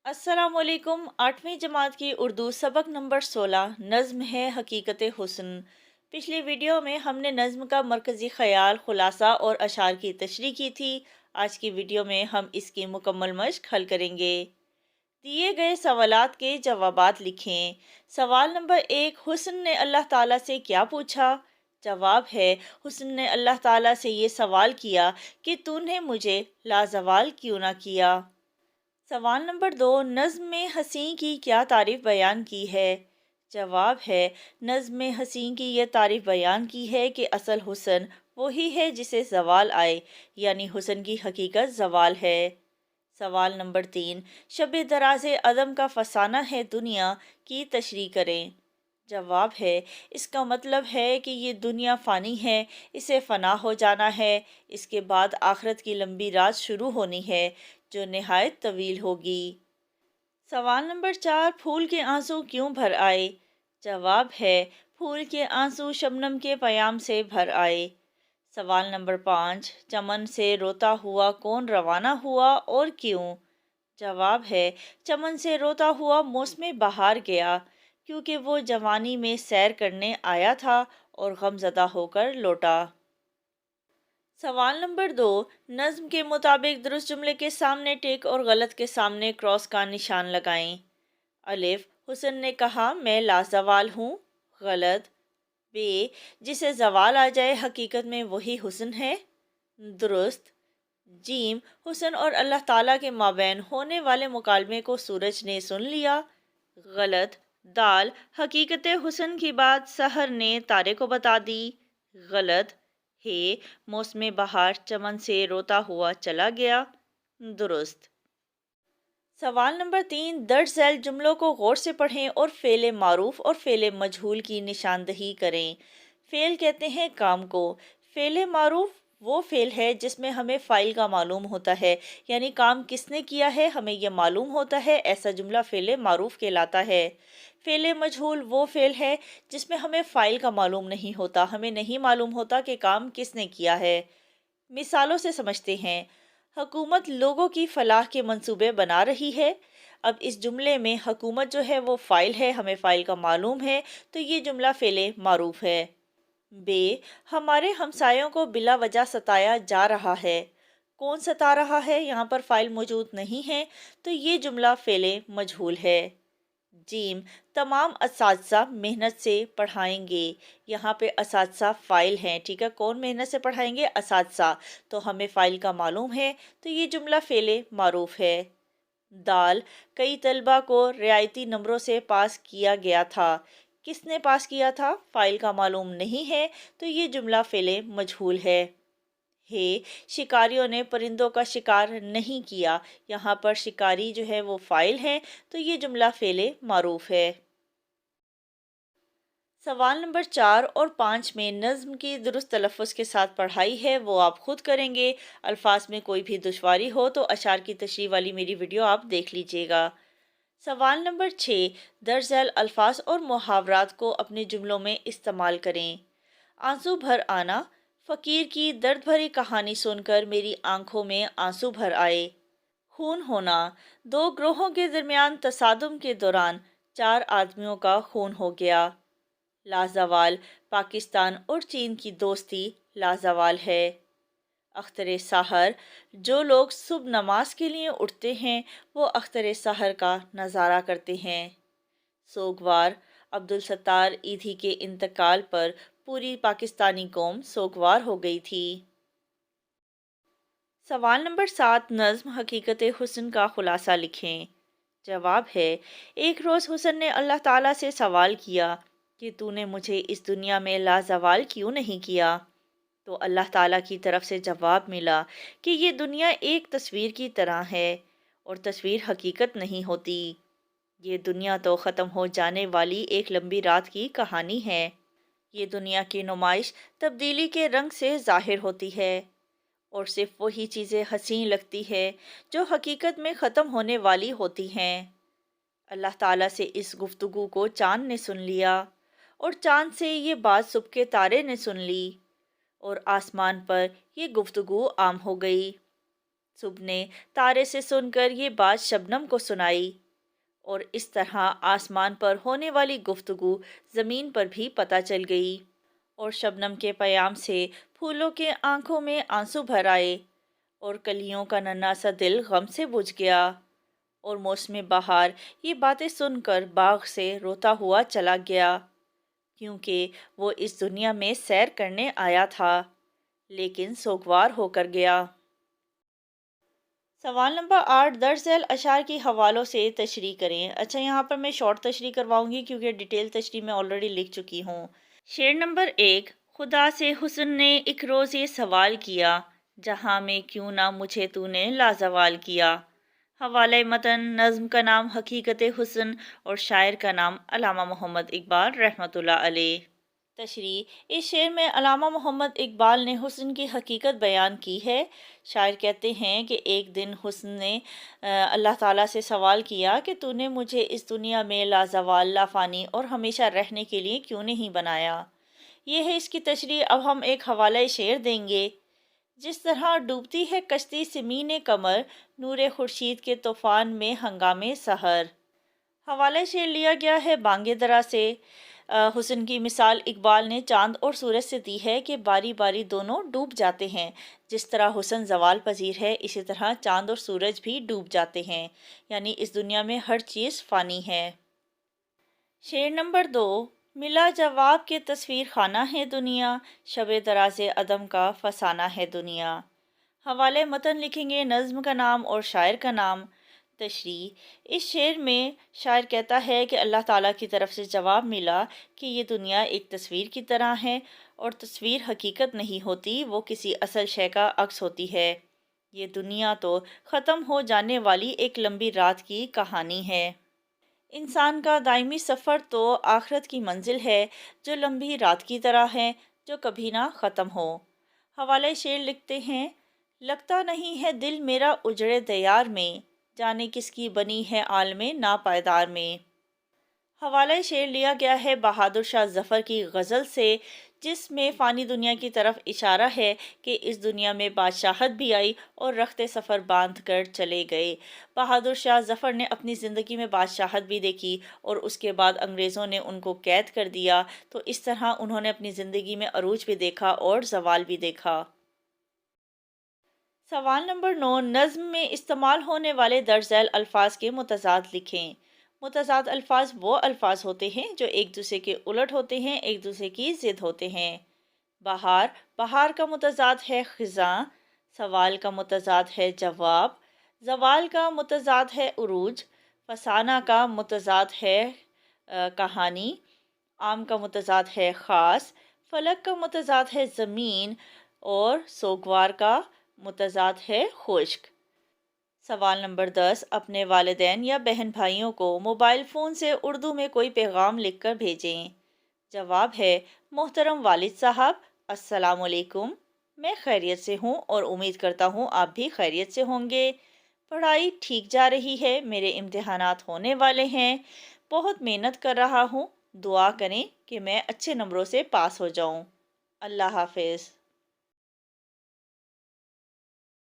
अस्सलाम वालेकुम। 8वीं जमात की उर्दू सबक नंबर 16 नज़्म है हकीकत हुस्न। पिछली वीडियो में हमने नज़्म का मरकज़ी ख़याल, खुलासा और अशार की तशरीह की थी। आज की वीडियो में हम इसकी मुकम्मल मश्क हल करेंगे। दिए गए सवालात के जवाबात लिखें। सवाल नंबर 1, हुस्न ने अल्लाह ताला से क्या पूछा? जवाब है, हुस्न ने अल्लाह ताला से ये सवाल किया कि तूने मुझे लाजवाल क्यों ना किया। सवाल नंबर 2, नज़्म में हसीं की क्या तारीफ़ बयान की है? जवाब है, नज़्म में हसीं की यह तारीफ़ बयान की है कि असल हुस्न वही है जिसे ज़वाल आए, यानी हुस्न की हकीकत ज़वाल है। सवाल नंबर 3, शब दराज़े अदम का फसाना है दुनिया की तशरीह करें। जवाब है, इसका मतलब है कि ये दुनिया फ़ानी है, इसे फ़ना हो जाना है, इसके बाद आखिरत की लंबी रात शुरू होनी है जो नहायत तवील होगी। सवाल नंबर 4, फूल के आंसू क्यों भर आए? जवाब है, फूल के आंसू शबनम के पयाम से भर आए। सवाल नंबर 5, चमन से रोता हुआ कौन रवाना हुआ और क्यों? जवाब है, चमन से रोता हुआ मौसम बहार गया, क्योंकि वो जवानी में सैर करने आया था और गमज़दा होकर लौटा। सवाल नंबर 2, नज़्म के मुताबिक दुरुस्त जुमले के सामने टिक और गलत के सामने क्रॉस का निशान लगाएं। अलिफ, हुस्न ने कहा मैं लाजवाल हूँ। गलत। बे, जिसे जवाल आ जाए हकीकत में वही हुस्न है। दुरुस्त। जीम, हुस्न और अल्लाह ताला के माबैन होने वाले मुकालमे को सूरज ने सुन लिया। गलत। दाल, हकीकत हुस्न की बात सहर ने तारे को बता दी। गलत। हे, मौसम बहार चमन से रोता हुआ चला गया। दुरुस्त। सवाल नंबर 3, दर्ज झैल जुमलों को गौर से पढ़ें और फ़ेल मारूफ और फ़ेल मजहूल की निशानदही करें। फ़ेल कहते हैं काम को। फ़ेल मारूफ वो फ़ेल है जिसमें हमें फ़ाइल का मालूम होता है, यानी काम किसने किया है हमें यह मालूम होता है, ऐसा जुमला फ़ेल मारूफ कहलाता है। फ़ेल मजहूल वो फ़ेल है जिसमें हमें फ़ाइल का मालूम नहीं होता, हमें नहीं मालूम होता कि काम किसने किया है। मिसालों से समझते हैं। हुकूमत लोगों की फलाह के मंसूबे बना रही है। अब इस जुमले में हुकूमत जो है वो फ़ाइल है, हमें फ़ाइल का मालूम है, तो ये जुमला फ़ेले मारूफ है। बे, हमारे हमसायों को बिला वजह सताया जा रहा है। कौन सता रहा है, यहाँ पर फ़ाइल मौजूद नहीं है, तो ये जुमला फ़ेले मजहूल है। जीम, तमाम असातिज़ा मेहनत से पढ़ाएंगे। यहाँ पे असातिज़ा फ़ाइल हैं, ठीक है। कौन मेहनत से पढ़ाएंगे? असातिज़ा। तो हमें फ़ाइल का मालूम है, तो ये जुमला फ़ेले मारूफ है। दाल, कई तलबा को रियायती नंबरों से पास किया गया था। किसने पास किया था? फ़ाइल का मालूम नहीं है, तो ये जुमला फ़ेले मजहूल है। हे, शिकारियों ने परिंदों का शिकार नहीं किया। यहाँ पर शिकारी जो है वो फ़ाइल है, तो ये जुमला फ़ेले मारूफ है। सवाल नंबर 4 और 5 में नज़्म की दुरुस्त तलफ़्फ़ुज़ के साथ पढ़ाई है वो आप खुद करेंगे। अल्फाज में कोई भी दुश्वारी हो तो अशार की तशरीह वाली मेरी वीडियो आप देख लीजिएगा। सवाल नंबर 6, दर्ज झैल अल्फाज और मुहावरात को अपने जुमलों में इस्तेमाल करें। आंसू भर आना, फ़कीर की दर्द भरी कहानी सुनकर मेरी आंखों में आंसू भर आए। खून होना, दो ग्रोहों के दरमियान तसादुम के दौरान 4 आदमियों का खून हो गया। लाजवाल, पाकिस्तान और चीन की दोस्ती लाजवाल है। अख्तर सहर, जो लोग सुबह नमाज के लिए उठते हैं वो अख्तर सहर का नज़ारा करते हैं। सोगवार, अब्दुल सत्तार ईधी के इंतकाल पर पूरी पाकिस्तानी कौम सोगवार हो गई थी। सवाल नंबर 7, नज़्म हकीकत हुस्न का खुलासा लिखें। जवाब है, एक रोज़ हुस्न ने अल्लाह ताला से सवाल किया कि तूने मुझे इस दुनिया में लाजवाल क्यों नहीं किया? तो अल्लाह ताला की तरफ से जवाब मिला कि ये दुनिया एक तस्वीर की तरह है और तस्वीर हकीकत नहीं होती। ये दुनिया तो ख़त्म हो जाने वाली एक लंबी रात की कहानी है। ये दुनिया की नुमाइश तब्दीली के रंग से ज़ाहिर होती है और सिर्फ वही चीज़ें हसीन लगती है जो हकीकत में ख़त्म होने वाली होती हैं। अल्लाह ताला से इस गुफ्तगू को चाँद ने सुन लिया और चाँद से ये बात सुबह के तारे ने सुन ली और आसमान पर ये गुफ्तगू आम हो गई। صبح نے تارے سے سن کر یہ بات شبنم کو سنائی، اور اس طرح آسمان پر ہونے والی گفتگو زمین پر بھی پتہ چل گئی، اور شبنم کے پیام سے پھولوں کے آنکھوں میں آنسو بھر آئے، اور کلیوں کا ننھا سا دل غم سے بجھ گیا، اور موسم بہار یہ باتیں سن کر باغ سے روتا ہوا چلا گیا، کیونکہ وہ اس دنیا میں سیر کرنے آیا تھا لیکن سوگوار ہو کر گیا۔ سوال نمبر 8، درج ذیل اشعار کی حوالوں سے تشریح کریں۔ اچھا، یہاں پر میں شارٹ تشریح کرواؤں گی کیونکہ ڈیٹیل تشریح میں آلریڈی لکھ چکی ہوں۔ شعر نمبر 1، خدا سے حسن نے ایک روز یہ سوال کیا، جہاں میں کیوں نہ مجھے تو نے لازوال کیا۔ حوالہ متن، نظم کا نام حقیقت حسن اور شاعر کا نام علامہ محمد اقبال رحمۃ اللہ علیہ۔ تشریح، اس شعر میں علامہ محمد اقبال نے حسن کی حقیقت بیان کی ہے۔ شاعر کہتے ہیں کہ ایک دن حسن نے اللہ تعالیٰ سے سوال کیا کہ تو نے مجھے اس دنیا میں لازوال، لافانی اور ہمیشہ رہنے کے لیے کیوں نہیں بنایا۔ یہ ہے اس کی تشریح۔ اب ہم ایک حوالہ شعر دیں گے۔ جس طرح ڈوبتی ہے کشتی سمین قمر، نور خورشید کے طوفان میں ہنگامے سحر۔ حوالہ شعر لیا گیا ہے بانگ درا سے۔ حسن کی مثال اقبال نے چاند اور سورج سے دی ہے کہ باری باری دونوں ڈوب جاتے ہیں۔ جس طرح حسن زوال پذیر ہے، اسی طرح چاند اور سورج بھی ڈوب جاتے ہیں، یعنی اس دنیا میں ہر چیز فانی ہے۔ شعر نمبر 2، ملا جواب کے تصویر خانہ ہے دنیا، شب دراز عدم کا فسانہ ہے دنیا۔ حوالہ متن لکھیں گے، نظم کا نام اور شاعر کا نام۔ تشریح، اس شعر میں شاعر کہتا ہے کہ اللہ تعالیٰ کی طرف سے جواب ملا کہ یہ دنیا ایک تصویر کی طرح ہے، اور تصویر حقیقت نہیں ہوتی، وہ کسی اصل شے کا عکس ہوتی ہے۔ یہ دنیا تو ختم ہو جانے والی ایک لمبی رات کی کہانی ہے۔ انسان کا دائمی سفر تو آخرت کی منزل ہے، جو لمبی رات کی طرح ہے، جو کبھی نہ ختم ہو۔ حوالہ شعر لکھتے ہیں، لگتا نہیں ہے دل میرا اجڑے دیار میں، جانے کس کی بنی ہے عالم ناپائیدار میں۔ حوالہ شعر لیا گیا ہے بہادر شاہ ظفر کی غزل سے، جس میں فانی دنیا کی طرف اشارہ ہے کہ اس دنیا میں بادشاہت بھی آئی اور رخت سفر باندھ کر چلے گئے۔ بہادر شاہ ظفر نے اپنی زندگی میں بادشاہت بھی دیکھی، اور اس کے بعد انگریزوں نے ان کو قید کر دیا، تو اس طرح انہوں نے اپنی زندگی میں عروج بھی دیکھا اور زوال بھی دیکھا۔ سوال نمبر 9، نظم میں استعمال ہونے والے درج ذیل الفاظ کے متضاد لکھیں۔ متضاد الفاظ وہ الفاظ ہوتے ہیں جو ایک دوسرے کے الٹ ہوتے ہیں، ایک دوسرے کی ضد ہوتے ہیں۔ بہار، بہار کا متضاد ہے خزاں، سوال کا متضاد ہے جواب، زوال کا متضاد ہے عروج، فسانہ کا متضاد ہے کہانی، عام کا متضاد ہے خاص، فلک کا متضاد ہے زمین، اور سوگوار کا متضاد ہے خشک۔ سوال نمبر 10، اپنے والدین یا بہن بھائیوں کو موبائل فون سے اردو میں کوئی پیغام لکھ کر بھیجیں۔ جواب ہے، محترم والد صاحب، السلام علیکم، میں خیریت سے ہوں اور امید کرتا ہوں آپ بھی خیریت سے ہوں گے۔ پڑھائی ٹھیک جا رہی ہے، میرے امتحانات ہونے والے ہیں، بہت محنت کر رہا ہوں، دعا کریں کہ میں اچھے نمبروں سے پاس ہو جاؤں۔ اللہ حافظ۔